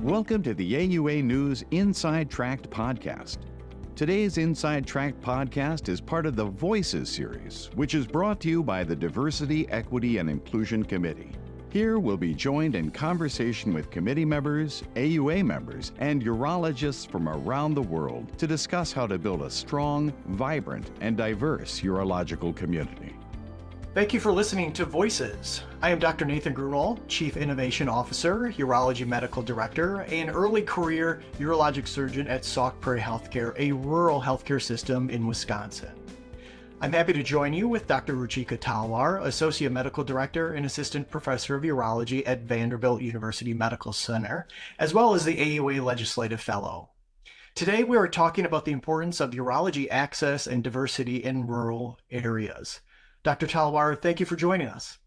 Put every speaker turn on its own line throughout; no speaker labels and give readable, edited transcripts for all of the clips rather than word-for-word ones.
Welcome to the AUA News Inside Tract podcast. Today's Inside Tract podcast is part of the Voices series, which is brought to you by the Diversity, Equity, and Inclusion Committee. Here we'll be joined in conversation with committee members, AUA members, and urologists from around the world to discuss how to build a strong, vibrant, and diverse urological community.
Thank you for listening to Voices. I am Dr. Nathan Grunewald, Chief Innovation Officer, Urology Medical Director, and early career urologic surgeon at Sauk Prairie Healthcare, a rural healthcare system in Wisconsin. I'm happy to join you with Dr. Ruchika Talwar, Associate Medical Director and Assistant Professor of Urology at Vanderbilt University Medical Center, as well as the AUA Legislative Fellow. Today we are talking about the importance of urology access and diversity in rural areas. Dr. Talwar, thank you for joining us.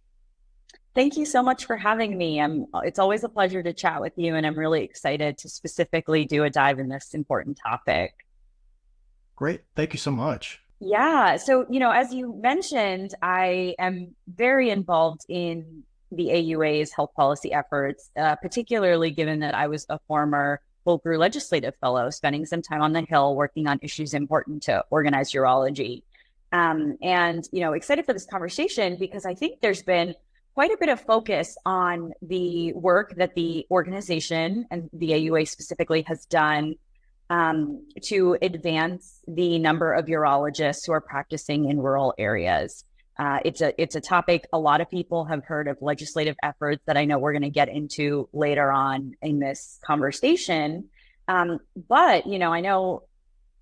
Thank you so much for having me. It's always a pleasure to chat with you, and I'm really excited to specifically do a dive in this important topic.
Great. Thank you so much.
Yeah. So, as you mentioned, I am very involved in the AUA's health policy efforts, particularly given that I was a former Fulbright Legislative Fellow, spending some time on the Hill working on issues important to organized urology. Excited for this conversation because I think there's been quite a bit of focus on the work that the organization and the AUA specifically has done to advance the number of urologists who are practicing in rural areas. It's a topic a lot of people have heard of legislative efforts that I know we're going to get into later on in this conversation.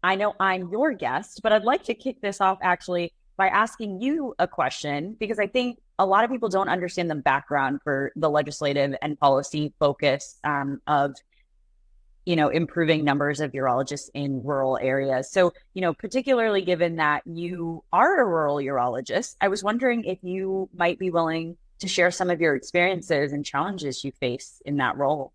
I know I'm your guest, but I'd like to kick this off actually by asking you a question, because I think a lot of people don't understand the background for the legislative and policy focus of improving numbers of urologists in rural areas. So, particularly given that you are a rural urologist, I was wondering if you might be willing to share some of your experiences and challenges you face in that role.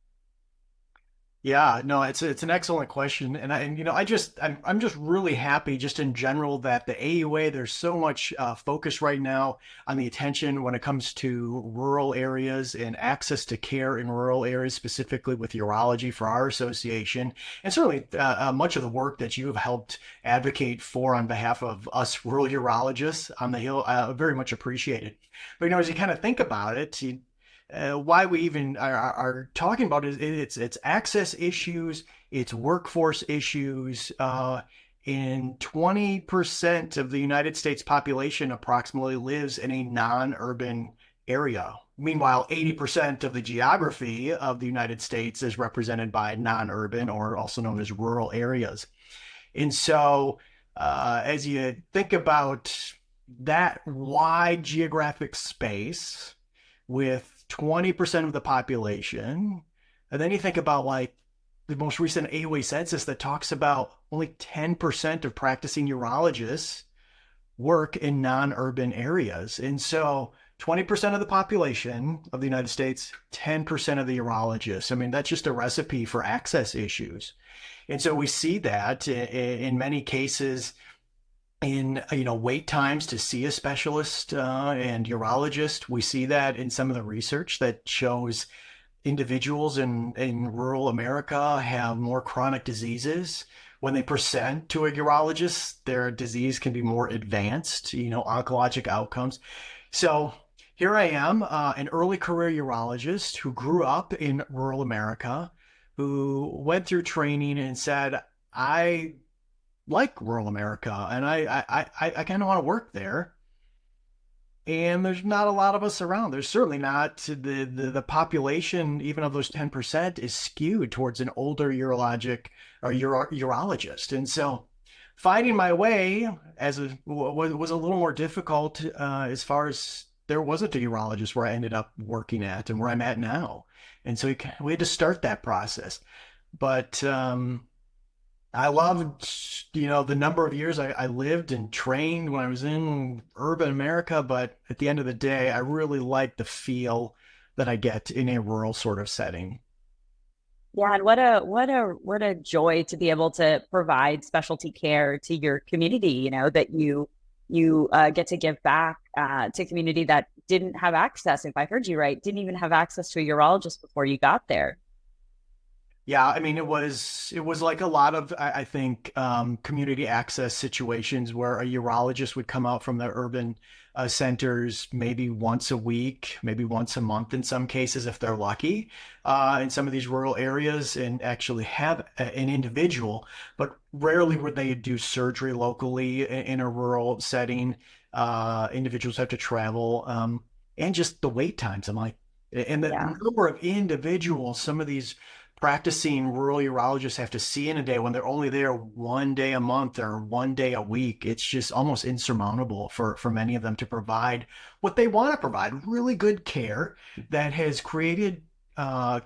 Yeah, no, it's an excellent question, and I'm just really happy just in general that the AUA, there's so much focus right now on the attention when it comes to rural areas and access to care in rural areas, specifically with urology for our association, and certainly much of the work that you have helped advocate for on behalf of us rural urologists on the Hill, very much appreciated. But as you kind of think about it, why we even are talking about it, it's access issues, it's workforce issues. In 20% of the United States population approximately lives in a non-urban area. Meanwhile, 80% of the geography of the United States is represented by non-urban, or also known as rural areas. And so as you think about that wide geographic space with 20% of the population, and then you think about like the most recent AUA census that talks about only 10% of practicing urologists work in non-urban areas. And so 20% of the population of the United States, 10% of the urologists. I mean, that's just a recipe for access issues. And so we see that in many cases in wait times to see a specialist and urologist. We see that in some of the research that shows individuals in rural America have more chronic diseases. When they present to a urologist, their disease can be more advanced, oncologic outcomes. So here I am, an early career urologist who grew up in rural America, who went through training and said, I like rural America, and I kind of want to work there. And there's not a lot of us around. There's certainly not. The population, even of those 10%, is skewed towards an older urologic or urologist. And so finding my way was a little more difficult as far as there wasn't a urologist where I ended up working at and where I'm at now. And so we had to start that process. But I loved, the number of years I lived and trained when I was in urban America, but at the end of the day, I really like the feel that I get in a rural sort of setting.
Yeah, and what a joy to be able to provide specialty care to your community, that you get to give back to a community that didn't have access, if I heard you right, didn't even have access to a urologist before you got there.
Yeah, I mean, it was like a lot of, I think, community access situations where a urologist would come out from the urban centers maybe once a week, maybe once a month in some cases if they're lucky, in some of these rural areas, and actually have an individual, but rarely would they do surgery locally in a rural setting. Individuals have to travel, and just the wait times. I'm like, and the
Yeah.
number of individuals some of these practicing rural urologists have to see in a day when they're only there one day a month or one day a week. It's just almost insurmountable for many of them to provide what they want to provide, really good care that has created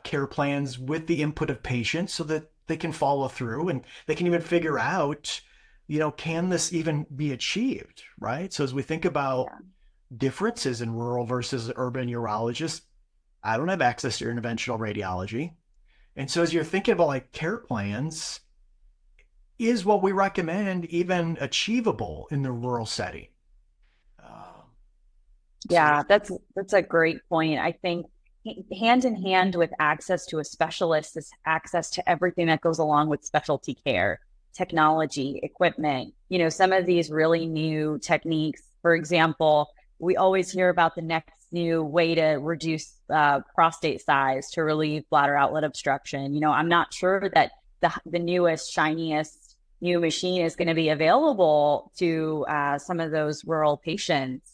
care plans with the input of patients so that they can follow through and they can even figure out, can this even be achieved, right? So as we think about
Yeah.
differences in rural versus urban urologists, I don't have access to interventional radiology. And so as you're thinking about like care plans, is what we recommend even achievable in the rural setting? Um, so
Yeah, that's a great point. I think hand in hand with access to a specialist is access to everything that goes along with specialty care, technology, equipment. Some of these really new techniques. For example, we always hear about the next new way to reduce prostate size to relieve bladder outlet obstruction. I'm not sure that the newest, shiniest new machine is going to be available to some of those rural patients.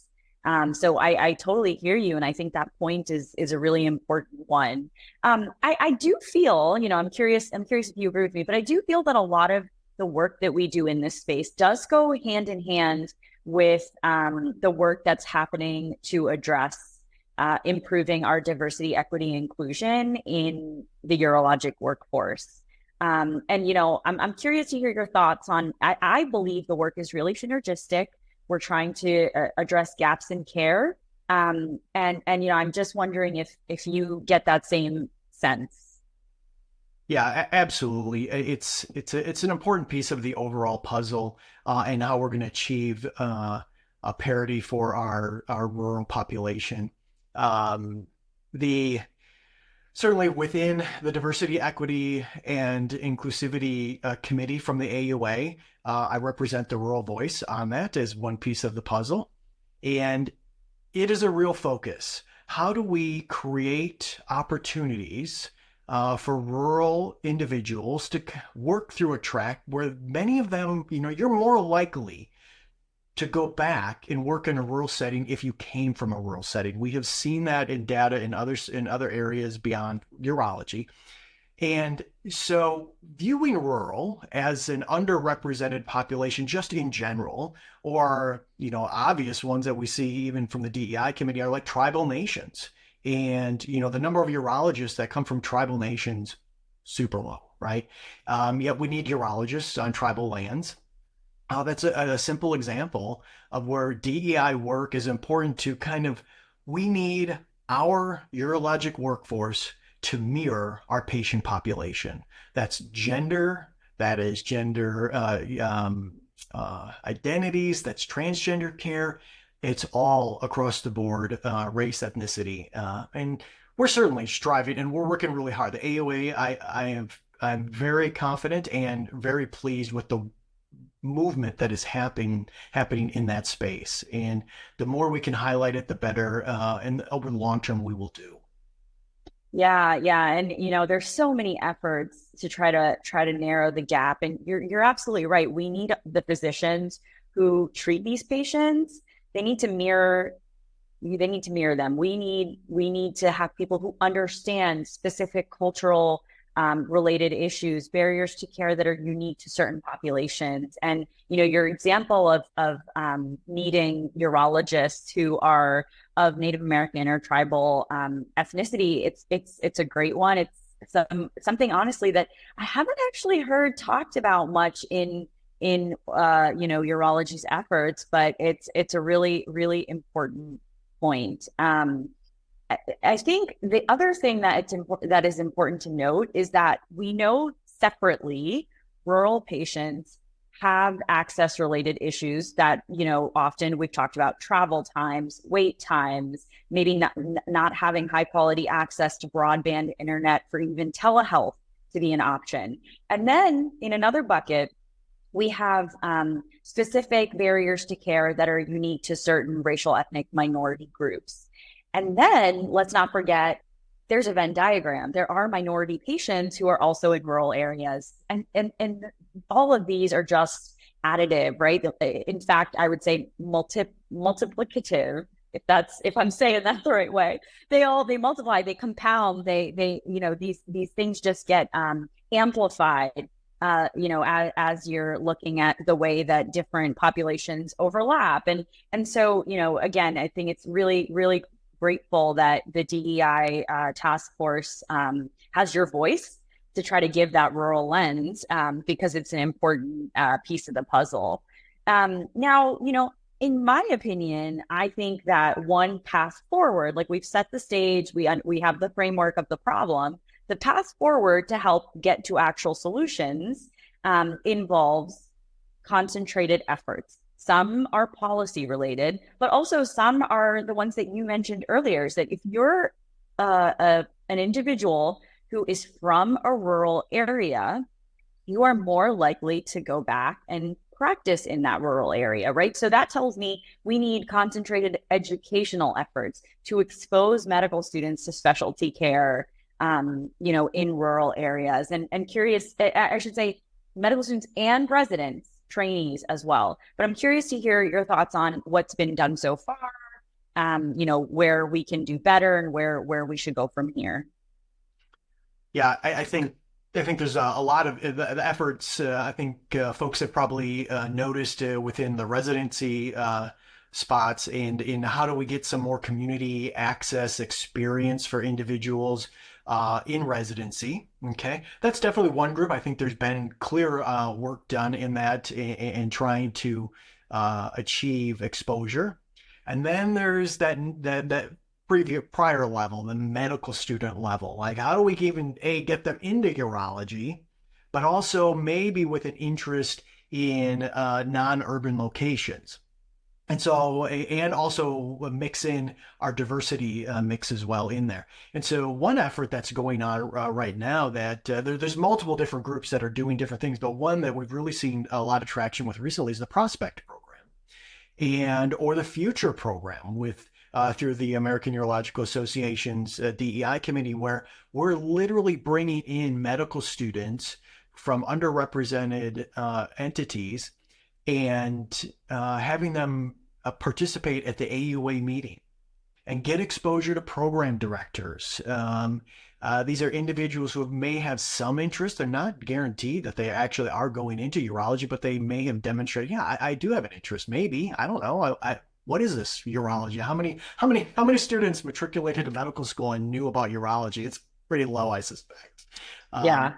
So I totally hear you, and I think that point is a really important one. I do feel, I'm curious if you agree with me, but I do feel that a lot of the work that we do in this space does go hand in hand with the work that's happening to address improving our diversity, equity, inclusion in the urologic workforce. I'm curious to hear your thoughts on. I believe the work is really synergistic. We're trying to address gaps in care, and I'm just wondering if you get that same sense.
yeah, absolutely. It's an important piece of the overall puzzle, and how we're going to achieve a parity for our rural population. The Certainly within the Diversity, Equity, and Inclusivity Committee from the AUA, I represent the rural voice on that as one piece of the puzzle. And it is a real focus. How do we create opportunities for rural individuals to work through a tract where many of them, you're more likely to go back and work in a rural setting if you came from a rural setting. We have seen that in data in other areas beyond urology. And so viewing rural as an underrepresented population just in general, or, obvious ones that we see even from the DEI committee are like tribal nations. And, the number of urologists that come from tribal nations, super low, right? Yet we need urologists on tribal lands. That's a simple example of where DEI work is important to we need our urologic workforce to mirror our patient population. That's gender, that is gender identities, that's transgender care. It's all across the board, race, ethnicity. And we're certainly striving and we're working really hard. The AUA, I'm very confident and very pleased with the movement that is happening in that space. And the more we can highlight it, the better. And over the long term, we will do.
Yeah, yeah, and there's so many efforts to try to narrow the gap, and you're absolutely right. We need the physicians who treat these patients. They need to mirror. They need to mirror them. We need to have people who understand specific cultural related issues, barriers to care that are unique to certain populations. And your example of needing urologists who are of Native American or tribal ethnicity, it's a great one. It's something honestly that I haven't actually heard talked about much in urology's efforts, but it's a really, really important point. I think the other thing that is important to note is that we know separately rural patients have access related issues that, often we've talked about travel times, wait times, maybe not having high quality access to broadband internet for even telehealth to be an option. And then in another bucket, we have specific barriers to care that are unique to certain racial ethnic minority groups. And then let's not forget, there's a Venn diagram. There are minority patients who are also in rural areas. And all of these are just additive, right? In fact, I would say multiplicative, if I'm saying that the right way. They multiply, they compound, these things just get amplified, as you're looking at the way that different populations overlap. And so, again, I think it's really, really grateful that the DEI task force has your voice to try to give that rural lens, because it's an important piece of the puzzle. Now, in my opinion, I think that one path forward, like we've set the stage, we have the framework of the problem. The path forward to help get to actual solutions involves concentrated efforts. Some are policy related, but also some are the ones that you mentioned earlier. Is that if you're an individual who is from a rural area, you are more likely to go back and practice in that rural area, right? So that tells me we need concentrated educational efforts to expose medical students to specialty care, in rural areas. And curious, I should say medical students and residents, trainees as well. But I'm curious to hear your thoughts on what's been done so far, where we can do better and where we should go from here.
Yeah, I think there's a lot of the efforts. I think folks have probably noticed within the residency spots, and in how do we get some more community access experience for individuals in residency. Okay, that's definitely one group. I think there's been clear work done in that and trying to achieve exposure. And then there's that prior level, the medical student level. Like, how do we even get them into urology, but also maybe with an interest in non-urban locations. And so, and also mix in our diversity mix as well in there. And so one effort that's going on right now that there's multiple different groups that are doing different things, but one that we've really seen a lot of traction with recently is the Prospect program or the Future program with through the American Urological Association's DEI committee, where we're literally bringing in medical students from underrepresented entities and having them participate at the AUA meeting and get exposure to program directors. These are individuals who may have some interest. They're not guaranteed that they actually are going into urology, but they may have demonstrated, yeah, I do have an interest. Maybe, I don't know. What is this urology? How many students matriculated to medical school and knew about urology? It's pretty low, I suspect.
Yeah.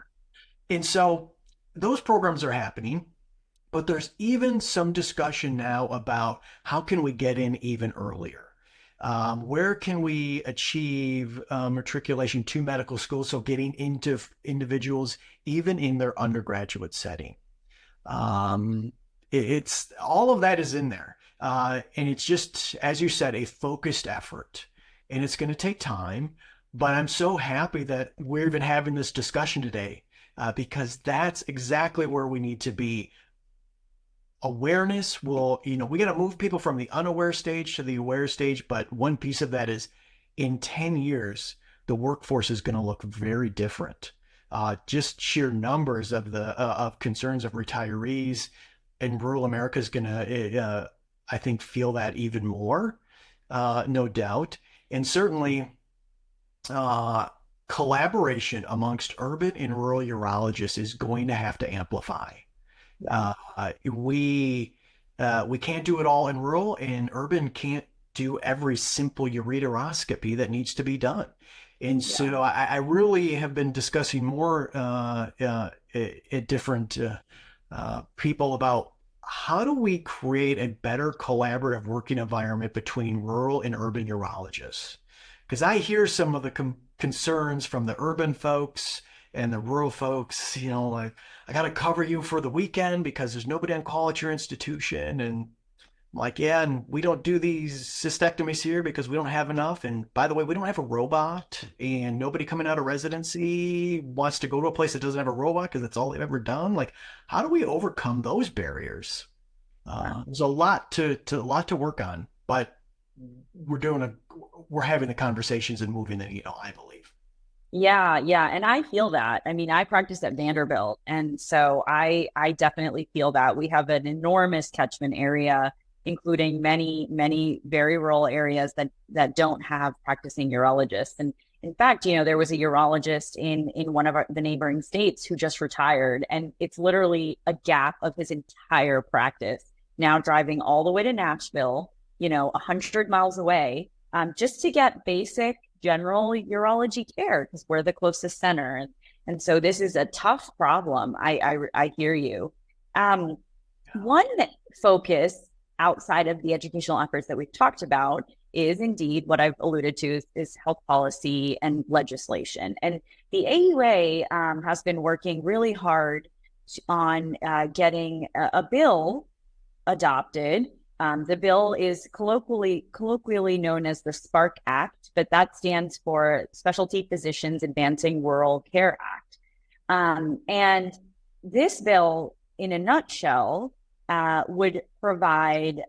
And so those programs are happening, but there's even some discussion now about how can we get in even earlier? Where can we achieve matriculation to medical school? So getting into individuals even in their undergraduate setting. It's all of that is in there. And it's just, as you said, a focused effort, and it's going to take time, but I'm so happy that we're even having this discussion today, because that's exactly where we need to be. Awareness will, we got to move people from the unaware stage to the aware stage. But one piece of that is in 10 years, the workforce is going to look very different. Just sheer numbers of of concerns of retirees in rural America is going to, I think, feel that even more, no doubt. And certainly collaboration amongst urban and rural urologists is going to have to amplify. We can't do it all in rural, and urban can't do every simple ureteroscopy that needs to be done. And so I really have been discussing more at different people about how do we create a better collaborative working environment between rural and urban urologists? Because I hear some of the concerns from the urban folks and the rural folks, like, I got to cover you for the weekend because there's nobody on call at your institution. And I'm like, yeah, and we don't do these cystectomies here because we don't have enough. And by the way, we don't have a robot, and nobody coming out of residency wants to go to a place that doesn't have a robot because that's all they've ever done. Like, how do we overcome those barriers? There's a lot to work on, but we're having the conversations and moving the needle, I believe.
Yeah, yeah. And I feel that. I mean, I practice at Vanderbilt. And so I definitely feel that. We have an enormous catchment area, including many very rural areas that don't have practicing urologists. And in fact, there was a urologist in one of the neighboring states who just retired. And it's literally a gap of his entire practice. Now driving all the way to Nashville, 100 miles away, just to get basic general urology care because we're the closest center. And so this is a tough problem. I hear you. One focus outside of the educational efforts that we've talked about is indeed what I've alluded to is health policy and legislation. And the AUA has been working really hard on getting a bill adopted. The bill is colloquially known as the SPARK Act, but that stands for Specialty Physicians Advancing Rural Care Act. And this bill, in a nutshell, would provide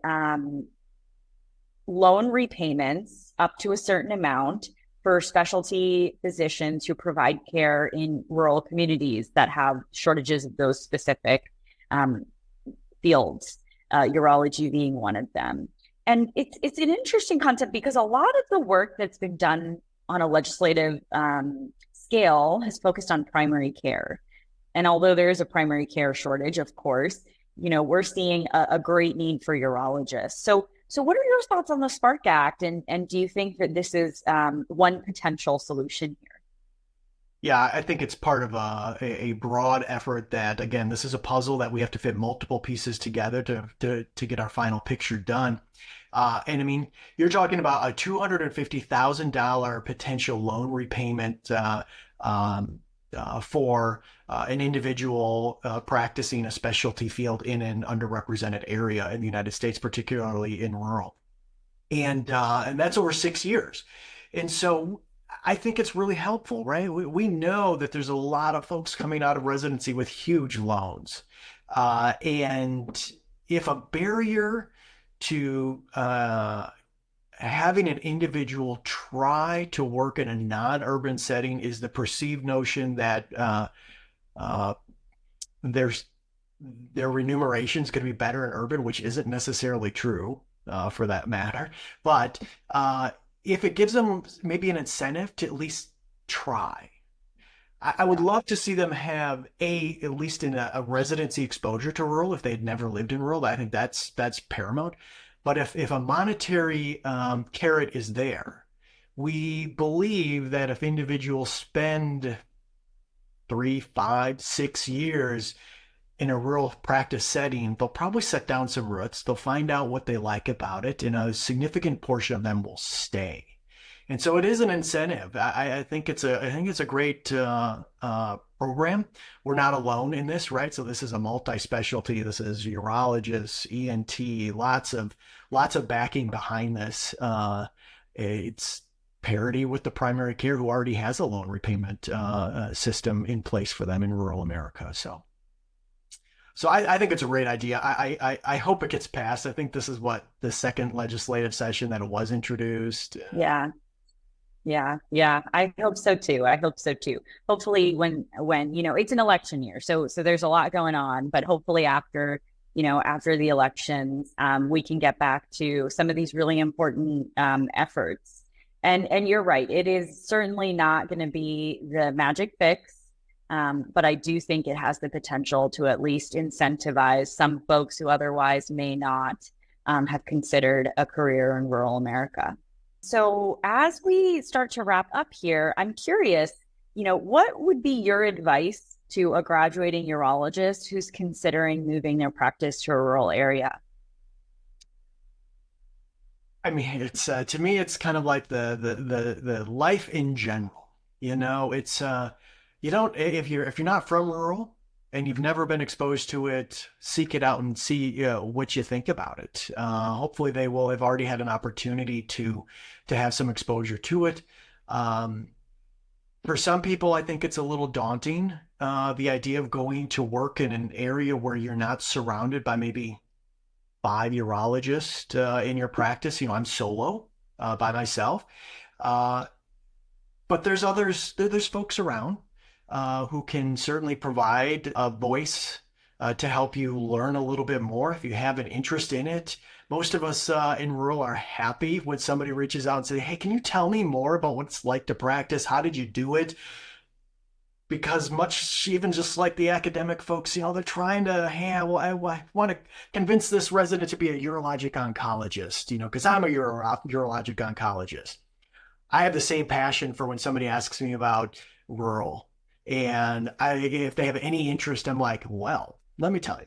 loan repayments up to a certain amount for specialty physicians who provide care in rural communities that have shortages of those specific fields. Urology being one of them. And it's an interesting concept because a lot of the work that's been done on a legislative scale has focused on primary care. And although there is a primary care shortage, of course, we're seeing a great need for urologists. So what are your thoughts on the SPARK Act? And do you think that this is one potential solution here?
Yeah, I think it's part of a broad effort that, again, this is a puzzle that we have to fit multiple pieces together to get our final picture done. And I mean, you're talking about a $250,000 potential loan repayment for an individual practicing a specialty field in an underrepresented area in the United States, particularly in rural. And that's over 6 years. And so I think it's really helpful, right? We know that there's a lot of folks coming out of residency with huge loans. And if a barrier to having an individual try to work in a non-urban setting is the perceived notion that their remuneration is going to be better in urban, which isn't necessarily true for that matter. But if it gives them maybe an incentive to at least try, I would love to see them have at least in a residency exposure to rural if they'd never lived in rural. I think that's paramount. But if a monetary carrot is there, we believe that if individuals spend 3, 5, 6 years in a rural practice setting, they'll probably set down some roots. They'll find out what they like about it, and a significant portion of them will stay. And so it is an incentive. I think it's a great program. We're not alone in this, right? So this is a multi-specialty. This is urologists, ENT, lots of backing behind this. It's parity with the primary care who already has a loan repayment system in place for them in rural America. So I think it's a great idea. I hope it gets passed. I think this is the second legislative session that it was introduced.
Yeah. I hope so too. Hopefully when it's an election year, so there's a lot going on, but hopefully after the elections, we can get back to some of these really important efforts. And you're right. It is certainly not going to be the magic fix. But I do think it has the potential to at least incentivize some folks who otherwise may not have considered a career in rural America. So as we start to wrap up here, I'm curious, what would be your advice to a graduating urologist who's considering moving their practice to a rural area?
I mean, it's to me, it's kind of like the life in general. It's if you're not from rural and you've never been exposed to it, seek it out and see what you think about it. Hopefully they will have already had an opportunity to have some exposure to it. For some people, I think it's a little daunting, the idea of going to work in an area where you're not surrounded by maybe 5 urologists in your practice. I'm solo by myself. But there's folks around who can certainly provide a voice to help you learn a little bit more if you have an interest in it. Most of us in rural are happy when somebody reaches out and says, hey, can you tell me more about what it's like to practice? How did you do it? Because much, even just like the academic folks, they're trying to, hey, well, I want to convince this resident to be a urologic oncologist, because I'm a urologic oncologist. I have the same passion for when somebody asks me about rural. And if they have any interest, I'm like, well, let me tell you.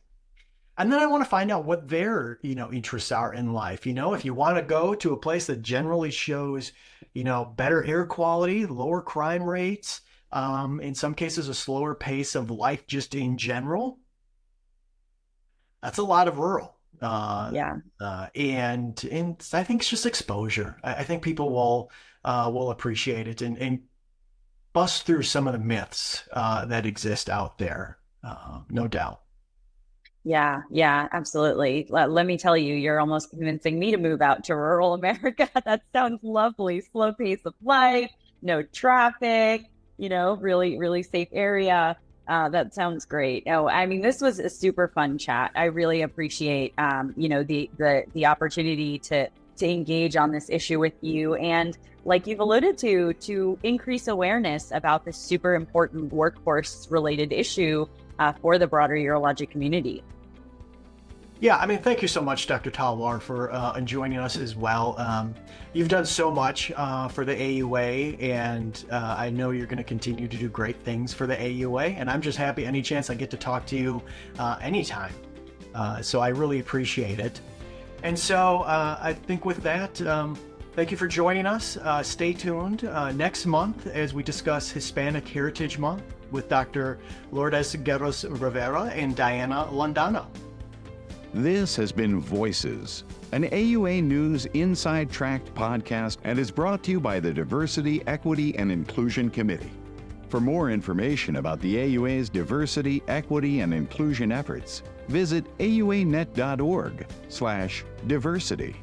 And then I want to find out what their, interests are in life. If you want to go to a place that generally shows, better air quality, lower crime rates, in some cases, a slower pace of life just in general, that's a lot of rural. And I think it's just exposure. I think people will appreciate it and bust through some of the myths that exist out there, no doubt.
Yeah, absolutely. Let me tell you, you're almost convincing me to move out to rural America. That sounds lovely. Slow pace of life, no traffic, really, really safe area. That sounds great. Oh, I mean, this was a super fun chat. I really appreciate, the opportunity to engage on this issue with you. And like you've alluded to increase awareness about this super important workforce related issue for the broader urologic community.
Yeah, I mean, thank you so much, Dr. Talwar, for joining us as well. You've done so much for the AUA, and I know you're going to continue to do great things for the AUA, and I'm just happy any chance I get to talk to you anytime. So I really appreciate it. And so I think with that, thank you for joining us. Stay tuned next month as we discuss Hispanic Heritage Month with Dr. Lourdes Guerros Rivera and Diana Londano.
This has been Voices, an AUA News Inside Tract podcast, and is brought to you by the Diversity, Equity, and Inclusion Committee. For more information about the AUA's diversity, equity, and inclusion efforts, visit auanet.org/diversity.